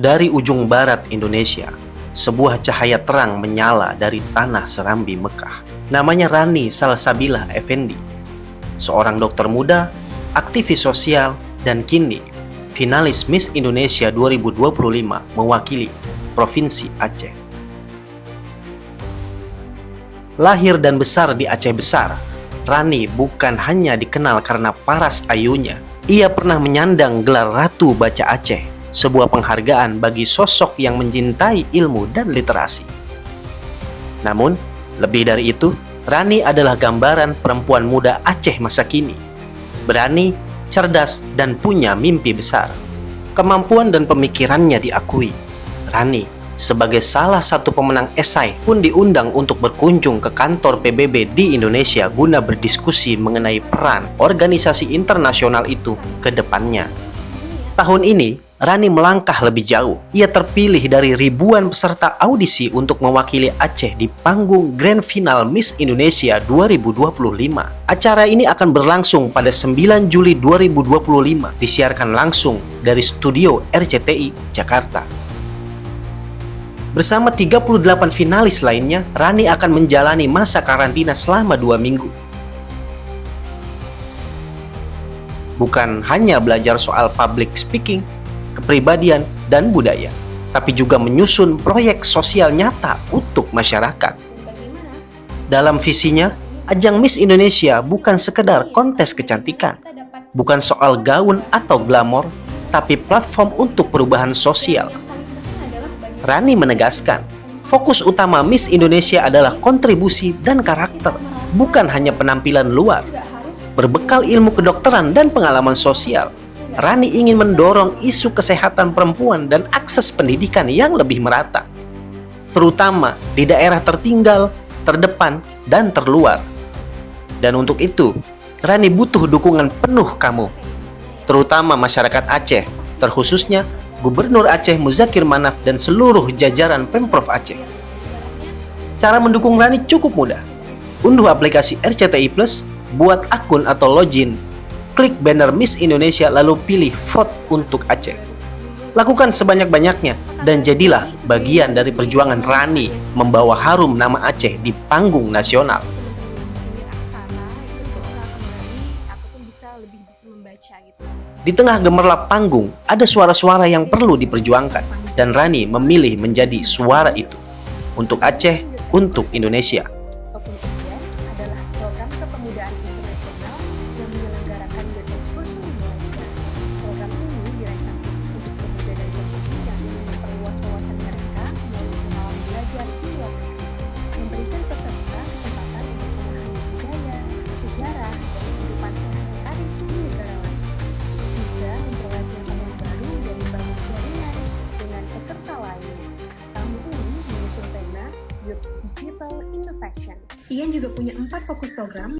Dari ujung barat Indonesia, sebuah cahaya terang menyala dari tanah Serambi Mekah. Namanya Rani Salsabila Effendi, seorang dokter muda, aktivis sosial, dan kini finalis Miss Indonesia 2025 mewakili Provinsi Aceh. Lahir dan besar di Aceh Besar, Rani bukan hanya dikenal karena paras ayunya. Ia pernah menyandang gelar Ratu Baca Aceh, sebuah penghargaan bagi sosok yang mencintai ilmu dan literasi. Namun, lebih dari itu, Rani adalah gambaran perempuan muda Aceh masa kini. Berani, cerdas, dan punya mimpi besar. Kemampuan dan pemikirannya diakui. Rani, sebagai salah satu pemenang esai, pun diundang untuk berkunjung ke kantor PBB di Indonesia guna berdiskusi mengenai peran organisasi internasional itu ke depannya. Tahun ini, Rani melangkah lebih jauh. Ia terpilih dari ribuan peserta audisi untuk mewakili Aceh di panggung Grand Final Miss Indonesia 2025. Acara ini akan berlangsung pada 9 Juli 2025, disiarkan langsung dari studio RCTI Jakarta. Bersama 38 finalis lainnya, Rani akan menjalani masa karantina selama 2 minggu. Bukan hanya belajar soal public speaking, kepribadian, dan budaya, tapi juga menyusun proyek sosial nyata untuk masyarakat. Dalam visinya, ajang Miss Indonesia bukan sekedar kontes kecantikan, bukan soal gaun atau glamor, tapi platform untuk perubahan sosial. Rani menegaskan, fokus utama Miss Indonesia adalah kontribusi dan karakter, bukan hanya penampilan luar. Berbekal ilmu kedokteran dan pengalaman sosial, Rani ingin mendorong isu kesehatan perempuan dan akses pendidikan yang lebih merata, terutama di daerah tertinggal, terdepan, dan terluar. Dan untuk itu, Rani butuh dukungan penuh kamu, terutama masyarakat Aceh, terkhususnya Gubernur Aceh Muzakir Manaf dan seluruh jajaran Pemprov Aceh. Cara mendukung Rani cukup mudah. Unduh aplikasi RCTI Plus, buat akun atau login, klik banner Miss Indonesia lalu pilih vote untuk Aceh. Lakukan sebanyak-banyaknya dan jadilah bagian dari perjuangan Rani membawa harum nama Aceh di panggung nasional. Di tengah gemerlap panggung, ada suara-suara yang perlu diperjuangkan, dan Rani memilih menjadi suara itu. Untuk Aceh, untuk Indonesia. Adalah program kepemudaan internasional yang menyelenggarakan Youth Excursion Indonesia. Program ini dirancang khusus untuk pemuda dan pemudi yang ingin memperluas wawasan mereka melalui pengalaman belajar di luar negeri, memberikan peserta kesempatan untuk memahami budaya, sejarah, dan kehidupan sehari-hari di negara lain. Juga memperoleh pengetahuan baru dan membangun jaringan dengan peserta lainnya. Tahun ini mengusung tema Youth Digital Innovation. Ian juga punya 4 fokus program.